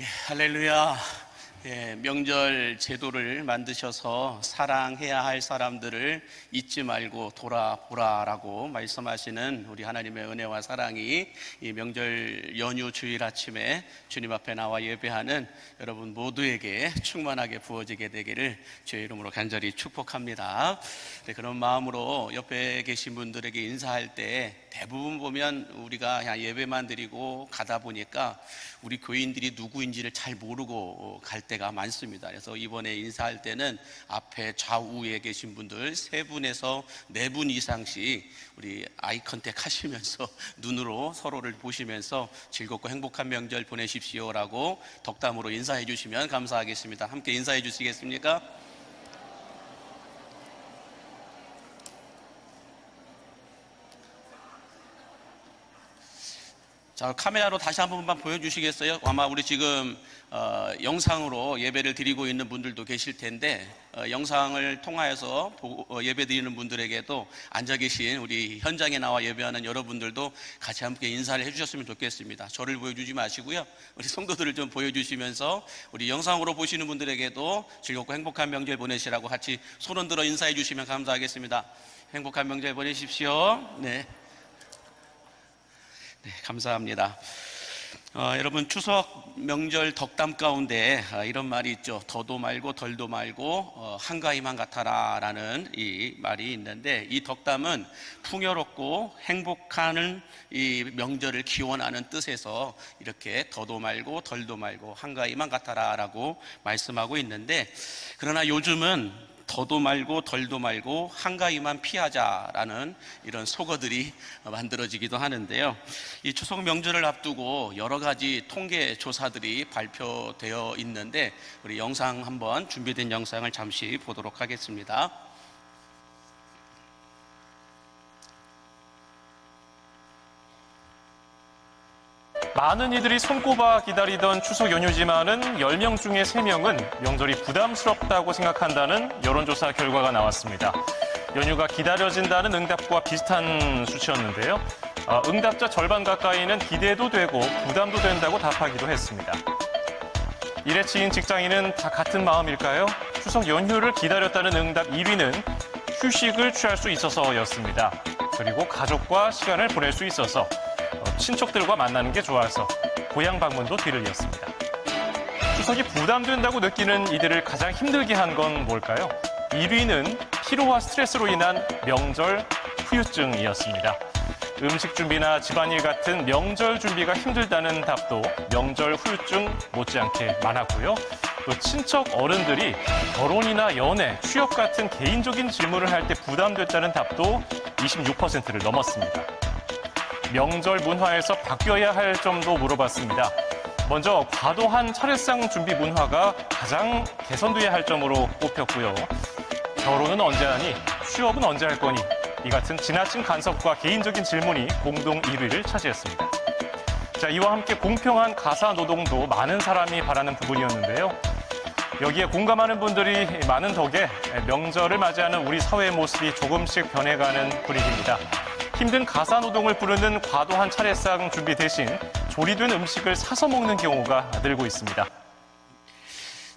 할렐루야. 명절 제도를 만드셔서 사랑해야 할 사람들을 잊지 말고 돌아보라라고 말씀하시는 우리 하나님의 은혜와 사랑이 이 명절 연휴 주일 아침에 주님 앞에 나와 예배하는 여러분 모두에게 충만하게 부어지게 되기를 주의 이름으로 간절히 축복합니다. 그런 마음으로 옆에 계신 분들에게 인사할 때 대부분 보면 우리가 그냥 예배만 드리고 가다 보니까 우리 교인들이 누구인지를 잘 모르고 갈 때가 많습니다. 그래서 이번에 인사할 때는 앞에 좌우에 계신 분들 3분에서 4분 이상씩 우리 아이 컨택 하시면서 눈으로 서로를 보시면서 즐겁고 행복한 명절 보내십시오라고 덕담으로 인사해 주시면 감사하겠습니다. 함께 인사해 주시겠습니까? 자, 카메라로 다시 한 번만 보여주시겠어요? 아마 우리 지금 영상으로 예배를 드리고 있는 분들도 계실 텐데 영상을 통하여서 예배 드리는 분들에게도 앉아 계신 우리 현장에 나와 예배하는 여러분들도 같이 함께 인사를 해주셨으면 좋겠습니다. 저를 보여주지 마시고요, 우리 성도들을 좀 보여주시면서 우리 영상으로 보시는 분들에게도 즐겁고 행복한 명절 보내시라고 같이 손 흔들어 인사해 주시면 감사하겠습니다. 행복한 명절 보내십시오. 네, 감사합니다. 여러분, 추석 명절 덕담 가운데 이런 말이 있죠. 더도 말고 덜도 말고 한가위만 같아라 라는 이 말이 있는데, 이 덕담은 풍요롭고 행복한 이 명절을 기원하는 뜻에서 이렇게 더도 말고 덜도 말고 한가위만 같아라 라고 말씀하고 있는데, 그러나 요즘은 더도 말고 덜도 말고 한가위만 피하자라는 이런 속어들이 만들어지기도 하는데요. 이 추석 명절을 앞두고 여러 가지 통계 조사들이 발표되어 있는데, 우리 영상 한번 준비된 영상을 잠시 보도록 하겠습니다. 많은 이들이 손꼽아 기다리던 추석 연휴지만은 10명 중에 3명은 명절이 부담스럽다고 생각한다는 여론조사 결과가 나왔습니다. 연휴가 기다려진다는 응답과 비슷한 수치였는데요. 응답자 절반 가까이는 기대도 되고 부담도 된다고 답하기도 했습니다. 일에 치인 직장인은 다 같은 마음일까요? 추석 연휴를 기다렸다는 응답 1위는 휴식을 취할 수 있어서였습니다. 그리고 가족과 시간을 보낼 수 있어서, 친척들과 만나는 게 좋아서, 고향 방문도 뒤를 이었습니다. 추석이 부담된다고 느끼는 이들을 가장 힘들게 한 건 뭘까요? 1위는 피로와 스트레스로 인한 명절 후유증이었습니다. 음식 준비나 집안일 같은 명절 준비가 힘들다는 답도 명절 후유증 못지않게 많았고요. 또 친척 어른들이 결혼이나 연애, 취업 같은 개인적인 질문을 할 때 부담됐다는 답도 26%를 넘었습니다. 명절 문화에서 바뀌어야 할 점도 물어봤습니다. 먼저 과도한 차례상 준비 문화가 가장 개선돼야 할 점으로 꼽혔고요. 결혼은 언제 하니? 취업은 언제 할 거니? 이 같은 지나친 간섭과 개인적인 질문이 공동 1위를 차지했습니다. 자, 이와 함께 공평한 가사 노동도 많은 사람이 바라는 부분이었는데요. 여기에 공감하는 분들이 많은 덕에 명절을 맞이하는 우리 사회의 모습이 조금씩 변해가는 분위기입니다. 힘든 가사 노동을 부르는 과도한 차례상 준비 대신 조리된 음식을 사서 먹는 경우가 늘고 있습니다.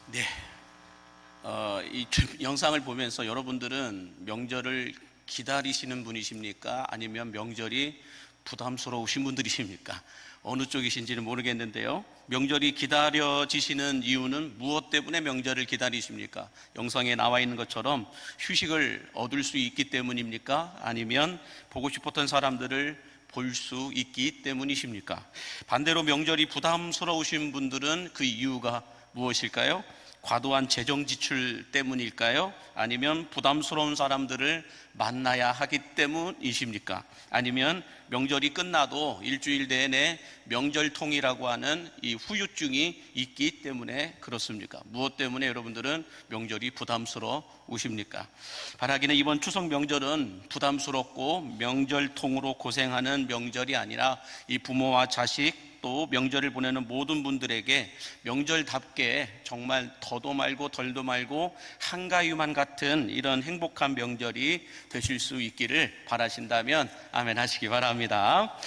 네, 이 영상을 보면서 여러분들은 명절을 기다리시는 분이십니까? 아니면 명절이 부담스러우신 분들이십니까? 어느 쪽이신지는 모르겠는데요. 명절이 기다려지시는 이유는 무엇 때문에 명절을 기다리십니까? 영상에 나와 있는 것처럼 휴식을 얻을 수 있기 때문입니까? 아니면 보고 싶었던 사람들을 볼 수 있기 때문이십니까? 반대로 명절이 부담스러우신 분들은 그 이유가 무엇일까요? 과도한 재정 지출 때문일까요? 아니면 부담스러운 사람들을 만나야 하기 때문이십니까? 아니면 명절이 끝나도 일주일 내내 명절통이라고 하는 이 후유증이 있기 때문에 그렇습니까? 무엇 때문에 여러분들은 명절이 부담스러우십니까? 바라기는 이번 추석 명절은 부담스럽고 명절통으로 고생하는 명절이 아니라 이 부모와 자식, 또 명절을 보내는 모든 분들에게 명절답게 정말 더도 말고 덜도 말고 한가위만 같은 이런 행복한 명절이 되실 수 있기를 바라신다면 아멘 하시기 바랍니다.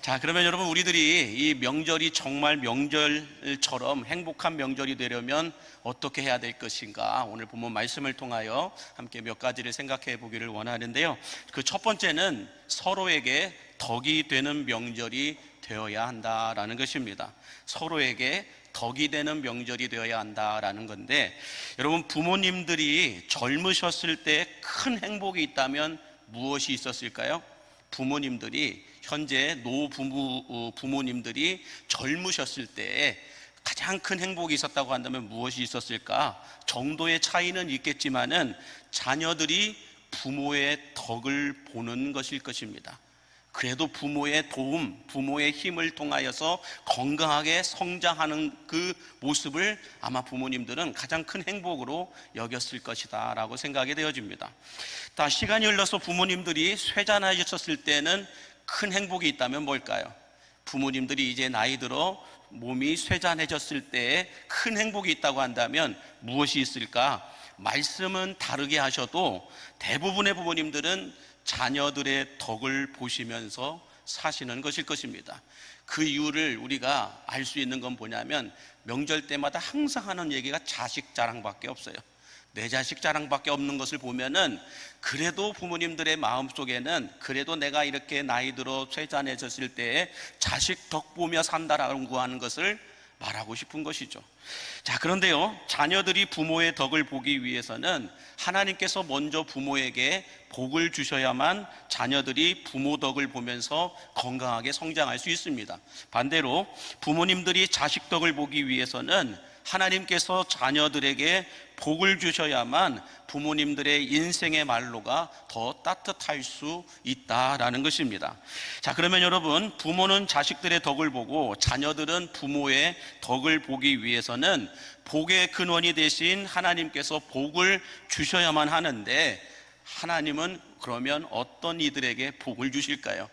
자, 그러면 여러분, 우리들이 이 명절이 정말 명절처럼 행복한 명절이 되려면 어떻게 해야 될 것인가, 오늘 본문 말씀을 통하여 함께 몇 가지를 생각해 보기를 원하는데요. 그 첫 번째는 서로에게 덕이 되는 명절이 되어야 한다라는 것입니다. 서로에게 덕이 되는 명절이 되어야 한다라는 건데, 여러분, 부모님들이 젊으셨을 때 큰 행복이 있다면 무엇이 있었을까요? 부모님들이 현재 부모님들이 젊으셨을 때 가장 큰 행복이 있었다고 한다면 무엇이 있었을까? 정도의 차이는 있겠지만은 자녀들이 부모의 덕을 보는 것일 것입니다. 그래도 부모의 도움, 부모의 힘을 통하여서 건강하게 성장하는 그 모습을 아마 부모님들은 가장 큰 행복으로 여겼을 것이다 라고 생각이 되어집니다. 시간이 흘러서 부모님들이 쇠잔하셨을 때는 큰 행복이 있다면 뭘까요? 부모님들이 이제 나이 들어 몸이 쇠잔해졌을 때에 큰 행복이 있다고 한다면 무엇이 있을까? 말씀은 다르게 하셔도 대부분의 부모님들은 자녀들의 덕을 보시면서 사시는 것일 것입니다. 그 이유를 우리가 알 수 있는 건 뭐냐면, 명절 때마다 항상 하는 얘기가 자식 자랑밖에 없어요. 내 자식 자랑밖에 없는 것을 보면은, 그래도 부모님들의 마음속에는 그래도 내가 이렇게 나이 들어 쇠잔해졌을 때에 자식 덕 보며 산다라고 하는 것을 말하고 싶은 것이죠. 자, 그런데요, 자녀들이 부모의 덕을 보기 위해서는 하나님께서 먼저 부모에게 복을 주셔야만 자녀들이 부모 덕을 보면서 건강하게 성장할 수 있습니다. 반대로 부모님들이 자식 덕을 보기 위해서는 하나님께서 자녀들에게 복을 주셔야만 부모님들의 인생의 말로가 더 따뜻할 수 있다라는 것입니다. 자, 그러면 여러분, 부모는 자식들의 덕을 보고 자녀들은 부모의 덕을 보기 위해서는 복의 근원이 되신 하나님께서 복을 주셔야만 하는데, 하나님은 그러면 어떤 이들에게 복을 주실까요?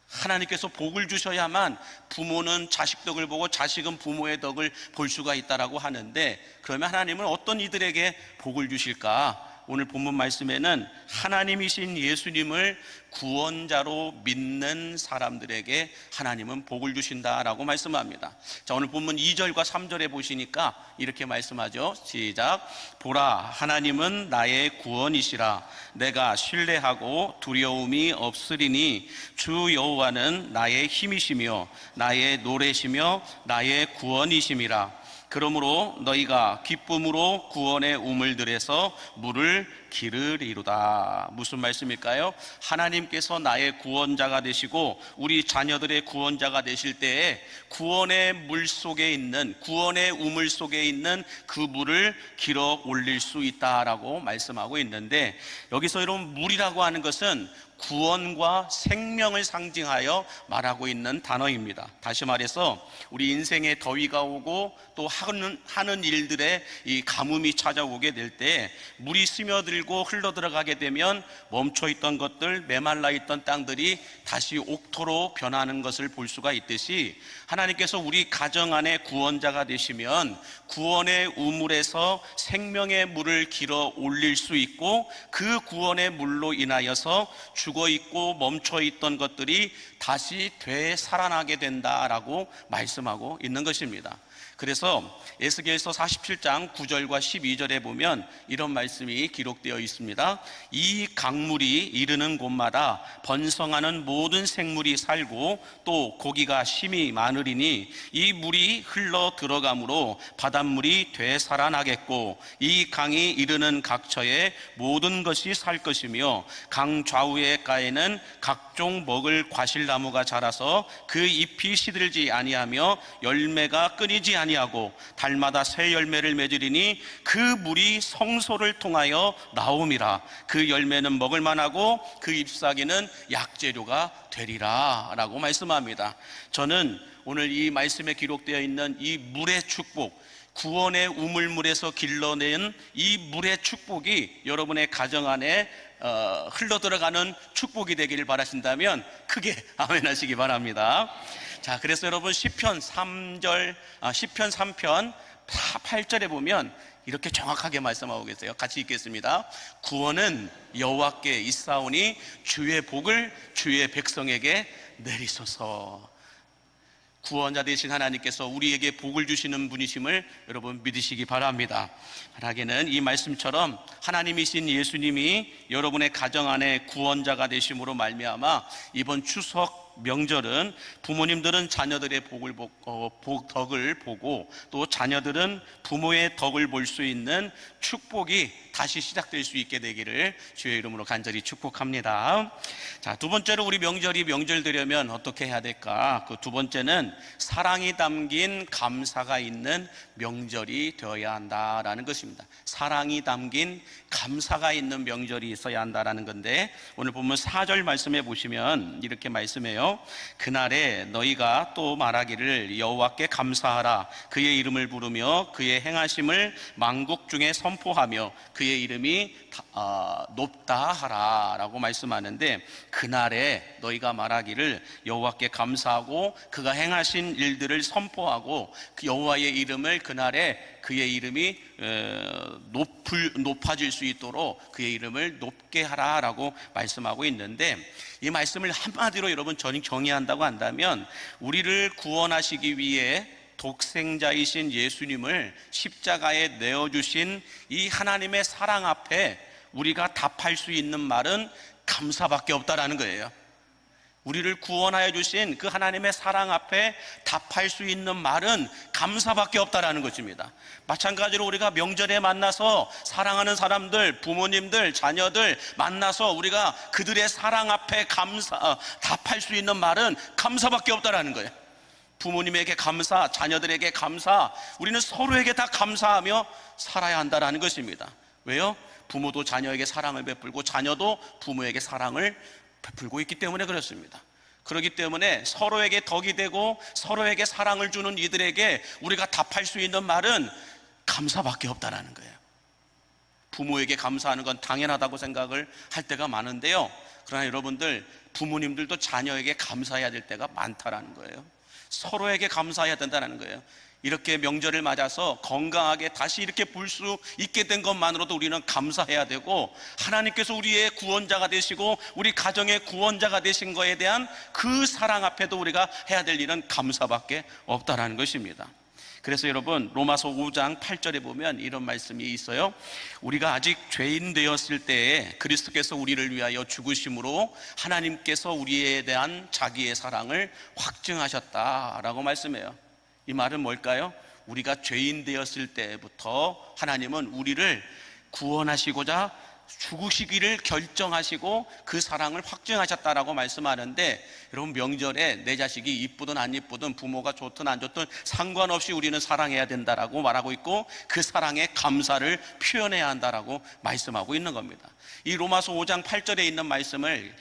하나님께서 복을 주셔야만 부모는 자식 덕을 보고 자식은 부모의 덕을 볼 수가 있다라고 하는데, 그러면 하나님은 어떤 이들에게 복을 주실까? 오늘 본문 말씀에는 하나님이신 예수님을 구원자로 믿는 사람들에게 하나님은 복을 주신다라고 말씀합니다. 자, 오늘 본문 2절과 3절에 보시니까 이렇게 말씀하죠. 시작. 보라, 하나님은 나의 구원이시라. 내가 신뢰하고 두려움이 없으리니 주 여호와는 나의 힘이시며 나의 노래시며 나의 구원이심이라. 그러므로 너희가 기쁨으로 구원의 우물들에서 물을 기르리로다. 무슨 말씀일까요? 하나님께서 나의 구원자가 되시고 우리 자녀들의 구원자가 되실 때에 구원의 물 속에 있는, 구원의 우물 속에 있는 그 물을 길어 올릴 수 있다라고 말씀하고 있는데, 여기서 여러분, 물이라고 하는 것은 구원과 생명을 상징하여 말하고 있는 단어입니다. 다시 말해서 우리 인생에 더위가 오고 또 하는 일들에 이 가뭄이 찾아오게 될 때 물이 스며들고 흘러들어가게 되면 멈춰있던 것들, 메말라 있던 땅들이 다시 옥토로 변하는 것을 볼 수가 있듯이, 하나님께서 우리 가정 안에 구원자가 되시면 구원의 우물에서 생명의 물을 길어 올릴 수 있고, 그 구원의 물로 인하여서 죽어있고 멈춰있던 것들이 다시 되살아나게 된다라고 말씀하고 있는 것입니다. 그래서 에스겔서 47장 9절과 12절에 보면 이런 말씀이 기록되어 있습니다. 이 강물이 이르는 곳마다 번성하는 모든 생물이 살고 또 고기가 심이 많으리니 이 물이 흘러 들어가므로 바닷물이 되살아나겠고, 이 강이 이르는 각처에 모든 것이 살 것이며 강 좌우의 가에는 각종 먹을 과실나무가 자라서 그 잎이 시들지 아니하며 열매가 끊이지 아니하고 달마다 새 열매를 맺으리니 그 물이 성소를 통하여 나옴이라. 그 열매는 먹을 만하고 그 잎사귀는 약재료가 되리라 라고 말씀합니다. 저는 오늘 이 말씀에 기록되어 있는 이 물의 축복, 구원의 우물물에서 길러낸 이 물의 축복이 여러분의 가정 안에 흘러들어가는 축복이 되기를 바라신다면 크게 아멘 하시기 바랍니다. 자, 그래서 여러분, 시편 3편 8절에 보면 이렇게 정확하게 말씀하고 계세요. 같이 읽겠습니다. 구원은 여호와께 있사오니 주의 복을 주의 백성에게 내리소서. 구원자 되신 하나님께서 우리에게 복을 주시는 분이심을 여러분 믿으시기 바랍니다. 만약에는 이 말씀처럼 하나님이신 예수님이 여러분의 가정 안에 구원자가 되심으로 말미암아 이번 추석 명절은 부모님들은 자녀들의 덕을 보고 또 자녀들은 부모의 덕을 볼 수 있는 축복이 다시 시작될 수 있게 되기를 주의 이름으로 간절히 축복합니다. 자, 두 번째로 우리 명절 되려면 어떻게 해야 될까? 그 두 번째는 사랑이 담긴 감사가 있는 명절이 되어야 한다라는 것입니다. 사랑이 담긴 감사가 있는 명절이 있어야 한다라는 건데, 오늘 보면 4절 말씀해 보시면 이렇게 말씀해요. 그날에 너희가 또 말하기를 여호와께 감사하라. 그의 이름을 부르며 그의 행하심을 만국 중에 선포하며 그의 이름이 높다 하라 라고 말씀하는데, 그날에 너희가 말하기를 여호와께 감사하고 그가 행하신 일들을 선포하고 그 여호와의 이름을 그날에 그의 이름이 높아질 수 있도록 그의 이름을 높게 하라 라고 말씀하고 있는데, 이 말씀을 한마디로 여러분 정의한다고 한다면, 우리를 구원하시기 위해 독생자이신 예수님을 십자가에 내어주신 이 하나님의 사랑 앞에 우리가 답할 수 있는 말은 감사밖에 없다라는 거예요. 우리를 구원하여 주신 그 하나님의 사랑 앞에 답할 수 있는 말은 감사밖에 없다라는 것입니다. 마찬가지로 우리가 명절에 만나서 사랑하는 사람들, 부모님들, 자녀들 만나서 우리가 그들의 사랑 앞에 답할 수 있는 말은 감사밖에 없다라는 거예요. 부모님에게 감사, 자녀들에게 감사, 우리는 서로에게 다 감사하며 살아야 한다라는 것입니다. 왜요? 부모도 자녀에게 사랑을 베풀고 자녀도 부모에게 사랑을 베풀고 있기 때문에 그렇습니다. 그렇기 때문에 서로에게 덕이 되고 서로에게 사랑을 주는 이들에게 우리가 답할 수 있는 말은 감사밖에 없다라는 거예요. 부모에게 감사하는 건 당연하다고 생각을 할 때가 많은데요, 그러나 여러분들, 부모님들도 자녀에게 감사해야 될 때가 많다라는 거예요. 서로에게 감사해야 된다는 거예요. 이렇게 명절을 맞아서 건강하게 다시 이렇게 볼 수 있게 된 것만으로도 우리는 감사해야 되고, 하나님께서 우리의 구원자가 되시고 우리 가정의 구원자가 되신 것에 대한 그 사랑 앞에도 우리가 해야 될 일은 감사밖에 없다라는 것입니다. 그래서 여러분, 로마서 5장 8절에 보면 이런 말씀이 있어요. 우리가 아직 죄인 되었을 때에 그리스도께서 우리를 위하여 죽으심으로 하나님께서 우리에 대한 자기의 사랑을 확증하셨다라고 말씀해요. 이 말은 뭘까요? 우리가 죄인 되었을 때부터 하나님은 우리를 구원하시고자 죽으시기를 결정하시고 그 사랑을 확증하셨다라고 말씀하는데, 여러분, 명절에 내 자식이 이쁘든 안 이쁘든 부모가 좋든 안 좋든 상관없이 우리는 사랑해야 된다라고 말하고 있고, 그 사랑에 감사를 표현해야 한다라고 말씀하고 있는 겁니다. 이 로마서 5장 8절에 있는 말씀을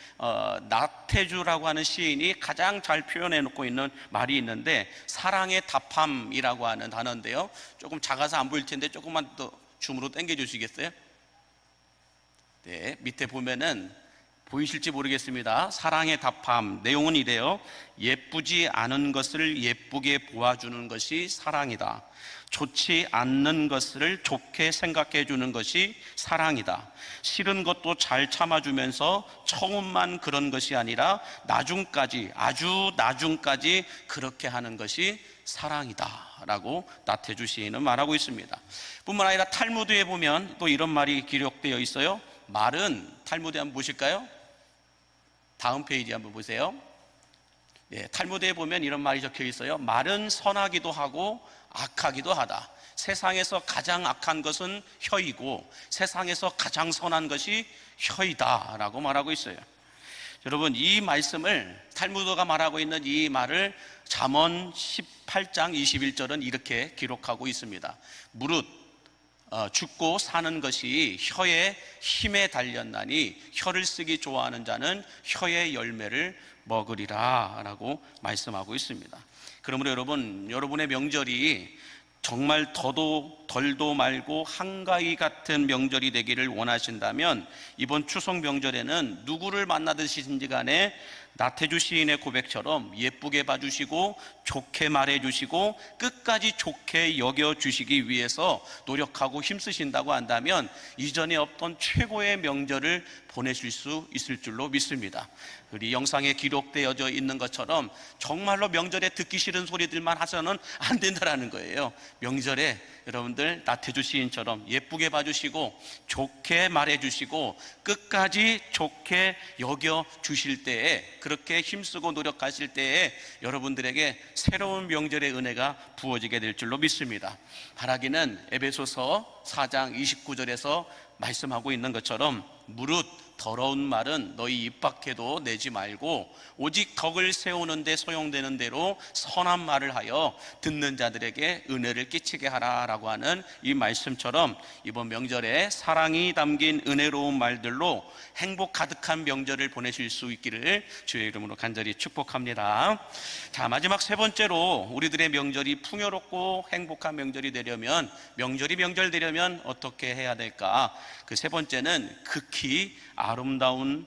나태주라고 하는 시인이 가장 잘 표현해 놓고 있는 말이 있는데, 사랑의 답함이라고 하는 단어인데요, 조금 작아서 안 보일 텐데 조금만 더 줌으로 당겨 주시겠어요? 네, 밑에 보면은 보이실지 모르겠습니다. 사랑의 답함, 내용은 이래요. 예쁘지 않은 것을 예쁘게 보아주는 것이 사랑이다. 좋지 않는 것을 좋게 생각해 주는 것이 사랑이다. 싫은 것도 잘 참아주면서 처음만 그런 것이 아니라 나중까지, 아주 나중까지 그렇게 하는 것이 사랑이다 라고 나태주 시인은 말하고 있습니다. 뿐만 아니라 탈무드에 보면 또 이런 말이 기록되어 있어요. 말은, 탈무드에 한번 보실까요? 다음 페이지 한번 보세요. 네, 탈무드에 보면 이런 말이 적혀 있어요. 말은 선하기도 하고 악하기도 하다. 세상에서 가장 악한 것은 혀이고 세상에서 가장 선한 것이 혀이다 라고 말하고 있어요. 여러분, 이 말씀을, 탈무드가 말하고 있는 이 말을 잠언 18장 21절은 이렇게 기록하고 있습니다. 무릇 죽고 사는 것이 혀의 힘에 달렸나니 혀를 쓰기 좋아하는 자는 혀의 열매를 먹으리라 라고 말씀하고 있습니다. 그러므로 여러분, 여러분의 명절이 정말 더도 덜도 말고 한가위 같은 명절이 되기를 원하신다면, 이번 추석 명절에는 누구를 만나듯이든지 간에 나태주 시인의 고백처럼 예쁘게 봐주시고 좋게 말해주시고 끝까지 좋게 여겨주시기 위해서 노력하고 힘쓰신다고 한다면 이전에 없던 최고의 명절을 보내실 수 있을 줄로 믿습니다. 우리 영상에 기록되어져 있는 것처럼 정말로 명절에 듣기 싫은 소리들만 하서는 안 된다라는 거예요. 명절에 여러분들 나태주 시인처럼 예쁘게 봐주시고 좋게 말해주시고 끝까지 좋게 여겨주실 때에, 그렇게 힘쓰고 노력하실 때에 여러분들에게 새로운 명절의 은혜가 부어지게 될 줄로 믿습니다. 바라기는 에베소서 4장 29절에서 말씀하고 있는 것처럼 무릇 더러운 말은 너희 입 밖에도 내지 말고 오직 덕을 세우는 데 소용되는 대로 선한 말을 하여 듣는 자들에게 은혜를 끼치게 하라라고 하는 이 말씀처럼 이번 명절에 사랑이 담긴 은혜로운 말들로 행복 가득한 명절을 보내실 수 있기를 주의 이름으로 간절히 축복합니다. 자, 마지막 세 번째로 우리들의 명절이 풍요롭고 행복한 명절이 되려면, 명절 되려면 어떻게 해야 될까? 그 세 번째는 극히 아름다움이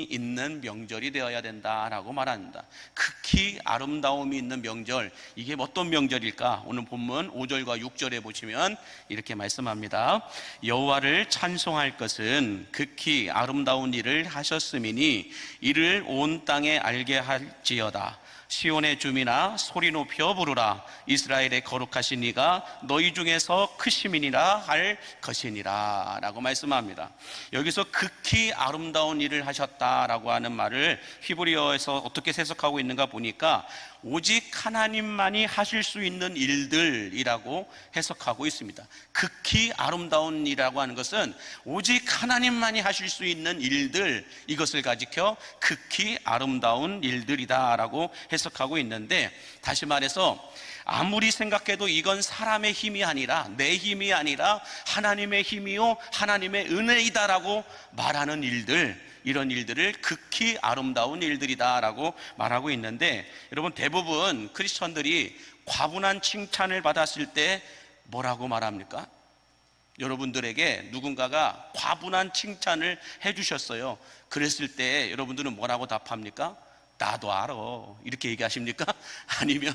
있는 명절이 되어야 된다라고 말합니다. 극히 아름다움이 있는 명절, 이게 어떤 명절일까? 오늘 본문 5절과 6절에 보시면 이렇게 말씀합니다. 여호와를 찬송할 것은 극히 아름다운 일을 하셨음이니 이를 온 땅에 알게 할지어다. 시온의 주민아 소리 높여 부르라. 이스라엘의 거룩하신 이가 너희 중에서 크심이니라 할 것이니라 라고 말씀합니다. 여기서 극히 아름다운 일을 하셨다라고 하는 말을 히브리어에서 어떻게 해석하고 있는가 보니까 오직 하나님만이 하실 수 있는 일들이라고 해석하고 있습니다. 극히 아름다운 일이라고 하는 것은 오직 하나님만이 하실 수 있는 일들, 이것을 가지켜 극히 아름다운 일들이다라고 해석하고 있는데, 다시 말해서 아무리 생각해도 이건 사람의 힘이 아니라, 내 힘이 아니라 하나님의 힘이요 하나님의 은혜이다라고 말하는 일들, 이런 일들을 극히 아름다운 일들이다라고 말하고 있는데, 여러분 대부분 크리스천들이 과분한 칭찬을 받았을 때 뭐라고 말합니까? 여러분들에게 누군가가 과분한 칭찬을 해주셨어요. 그랬을 때 여러분들은 뭐라고 답합니까? 나도 알아, 이렇게 얘기하십니까? 아니면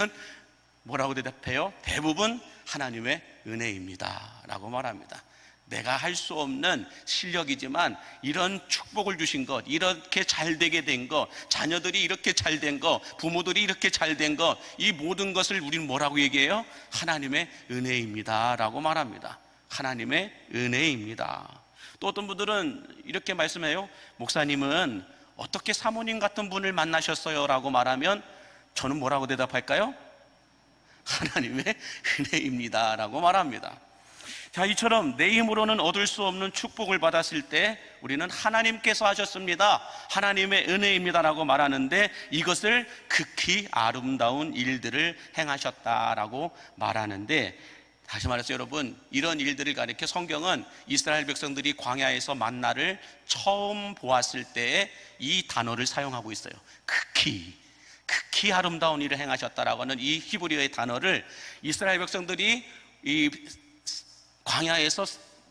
뭐라고 대답해요? 대부분 하나님의 은혜입니다 라고 말합니다. 내가 할 수 없는 실력이지만 이런 축복을 주신 것, 이렇게 잘 되게 된 것, 자녀들이 이렇게 잘 된 것, 부모들이 이렇게 잘 된 것, 이 모든 것을 우리는 뭐라고 얘기해요? 하나님의 은혜입니다 라고 말합니다. 하나님의 은혜입니다. 또 어떤 분들은 이렇게 말씀해요. 목사님은 어떻게 사모님 같은 분을 만나셨어요? 라고 말하면 저는 뭐라고 대답할까요? 하나님의 은혜입니다 라고 말합니다. 자, 이처럼 내 힘으로는 얻을 수 없는 축복을 받았을 때 우리는 하나님께서 하셨습니다, 하나님의 은혜입니다라고 말하는데, 이것을 극히 아름다운 일들을 행하셨다라고 말하는데, 다시 말해서 여러분, 이런 일들을 가리켜 성경은 이스라엘 백성들이 광야에서 만나를 처음 보았을 때에 이 단어를 사용하고 있어요. 극히 아름다운 일을 행하셨다라고 하는 이 히브리어의 단어를 이스라엘 백성들이 이 광야에서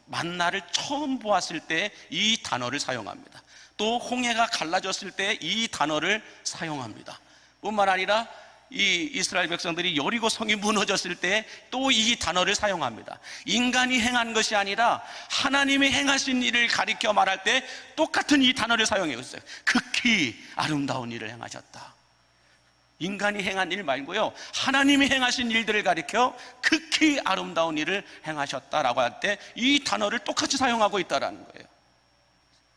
만나를 처음 보았을 때 이 단어를 사용합니다. 또 홍해가 갈라졌을 때 이 단어를 사용합니다. 뿐만 아니라 이 이스라엘 백성들이 여리고 성이 무너졌을 때 또 이 단어를 사용합니다. 인간이 행한 것이 아니라 하나님이 행하신 일을 가리켜 말할 때 똑같은 이 단어를 사용해 있어요. 극히 아름다운 일을 행하셨다. 인간이 행한 일 말고요, 하나님이 행하신 일들을 가리켜 극히 아름다운 일을 행하셨다라고 할 때 이 단어를 똑같이 사용하고 있다는 거예요.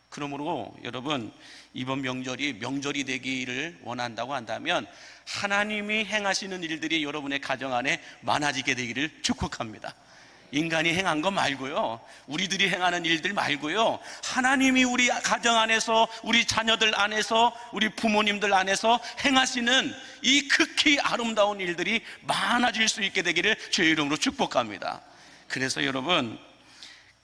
그러므로 여러분, 이번 명절이 되기를 원한다고 한다면 하나님이 행하시는 일들이 여러분의 가정 안에 많아지게 되기를 축복합니다. 인간이 행한 거 말고요, 우리들이 행하는 일들 말고요, 하나님이 우리 가정 안에서, 우리 자녀들 안에서, 우리 부모님들 안에서 행하시는 이 극히 아름다운 일들이 많아질 수 있게 되기를 주의 이름으로 축복합니다. 그래서 여러분,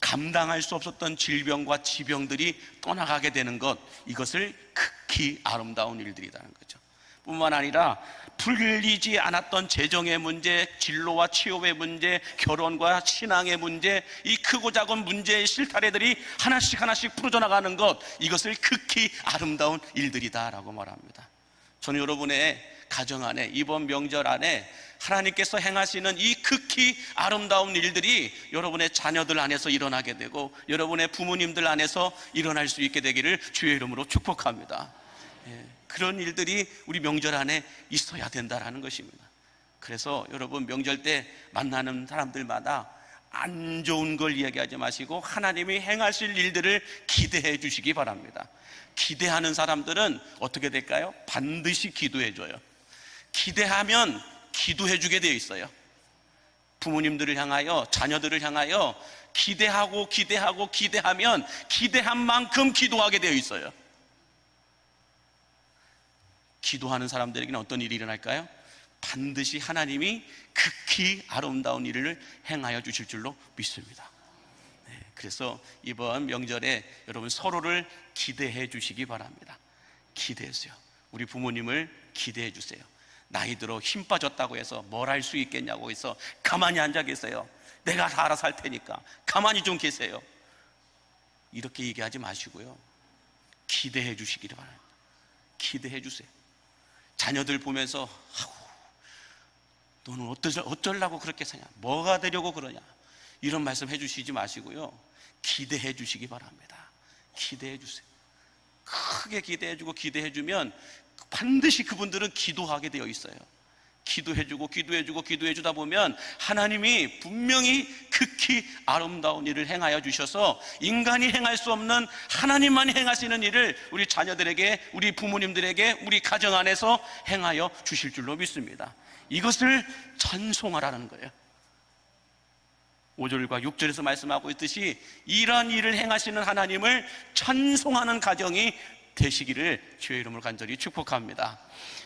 감당할 수 없었던 질병과 지병들이 떠나가게 되는 것, 이것을 극히 아름다운 일들이라는 거죠. 뿐만 아니라 풀리지 않았던 재정의 문제, 진로와 취업의 문제, 결혼과 신앙의 문제, 이 크고 작은 문제의 실타래들이 하나씩 풀어져 나가는 것, 이것을 극히 아름다운 일들이다 라고 말합니다. 저는 여러분의 가정 안에 이번 명절 안에 하나님께서 행하시는 이 극히 아름다운 일들이 여러분의 자녀들 안에서 일어나게 되고 여러분의 부모님들 안에서 일어날 수 있게 되기를 주의 이름으로 축복합니다. 그런 일들이 우리 명절 안에 있어야 된다라는 것입니다. 그래서 여러분 명절 때 만나는 사람들마다 안 좋은 걸 이야기하지 마시고 하나님이 행하실 일들을 기대해 주시기 바랍니다. 기대하는 사람들은 어떻게 될까요? 반드시 기도해 줘요. 기대하면 기도해 주게 되어 있어요. 부모님들을 향하여, 자녀들을 향하여 기대하고 기대하면 기대한 만큼 기도하게 되어 있어요. 기도하는 사람들에게는 어떤 일이 일어날까요? 반드시 하나님이 극히 아름다운 일을 행하여 주실 줄로 믿습니다. 그래서 이번 명절에 여러분 서로를 기대해 주시기 바랍니다. 기대하세요. 우리 부모님을 기대해 주세요. 나이 들어 힘 빠졌다고 해서 뭘 할 수 있겠냐고 해서 가만히 앉아 계세요. 내가 다 알아서 할 테니까 가만히 좀 계세요. 이렇게 얘기하지 마시고요. 기대해 주시기를 바랍니다. 기대해 주세요. 자녀들 보면서 너는 어쩌려고 그렇게 사냐? 뭐가 되려고 그러냐? 이런 말씀 해주시지 마시고요. 기대해 주시기 바랍니다. 기대해 주세요. 크게 기대해 주고 기대해 주면 반드시 그분들은 기도하게 되어 있어요. 기도해 주다 보면 하나님이 분명히 극히 아름다운 일을 행하여 주셔서 인간이 행할 수 없는 하나님만이 행하시는 일을 우리 자녀들에게, 우리 부모님들에게, 우리 가정 안에서 행하여 주실 줄로 믿습니다. 이것을 찬송하라는 거예요. 5절과 6절에서 말씀하고 있듯이 이러한 일을 행하시는 하나님을 찬송하는 가정이 되시기를 주의 이름으로 간절히 축복합니다.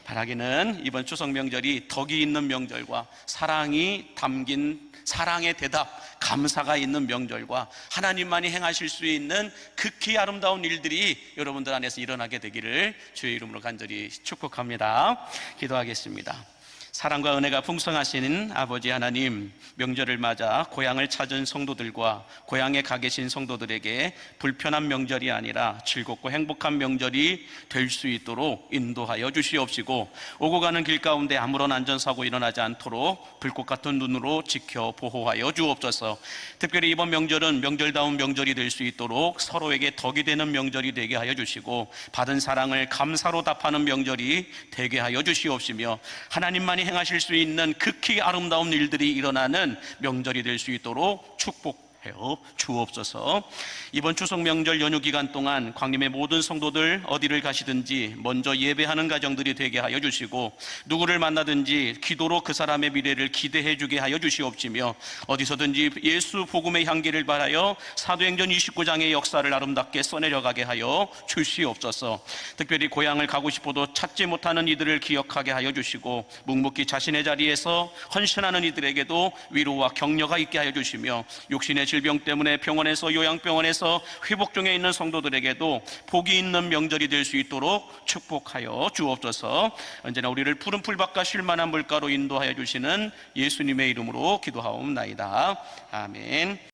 바라기는 이번 추석 명절이 덕이 있는 명절과 사랑이 담긴 사랑의 대답, 감사가 있는 명절과 하나님만이 행하실 수 있는 극히 아름다운 일들이 여러분들 안에서 일어나게 되기를 주의 이름으로 간절히 축복합니다. 기도하겠습니다. 사랑과 은혜가 풍성하신 아버지 하나님, 명절을 맞아 고향을 찾은 성도들과 고향에 가 계신 성도들에게 불편한 명절이 아니라 즐겁고 행복한 명절이 될 수 있도록 인도하여 주시옵시고, 오고 가는 길 가운데 아무런 안전사고 일어나지 않도록 불꽃 같은 눈으로 지켜 보호하여 주옵소서. 특별히 이번 명절은 명절다운 명절이 될 수 있도록 서로에게 덕이 되는 명절이 되게 하여 주시고, 받은 사랑을 감사로 답하는 명절이 되게 하여 주시옵시며, 하나님만이 행하실 수 있는 극히 아름다운 일들이 일어나는 명절이 될 수 있도록 축복하여 주옵소서. 이번 추석 명절 연휴 기간 동안 광림의 모든 성도들 어디를 가시든지 먼저 예배하는 가정들이 되게 하여 주시고, 누구를 만나든지 기도로 그 사람의 미래를 기대해 주게 하여 주시옵시며, 어디서든지 예수 복음의 향기를 바라여 사도행전 29장의 역사를 아름답게 써내려가게 하여 주시옵소서. 특별히 고향을 가고 싶어도 찾지 못하는 이들을 기억하게 하여 주시고, 묵묵히 자신의 자리에서 헌신하는 이들에게도 위로와 격려가 있게 하여 주시며, 육신의 질병 때문에 병원에서 요양병원에서 회복 중에 있는 성도들에게도 복이 있는 명절이 될 수 있도록 축복하여 주옵소서. 언제나 우리를 푸른 풀밭과 쉴만한 물가로 인도하여 주시는 예수님의 이름으로 기도하옵나이다. 아멘.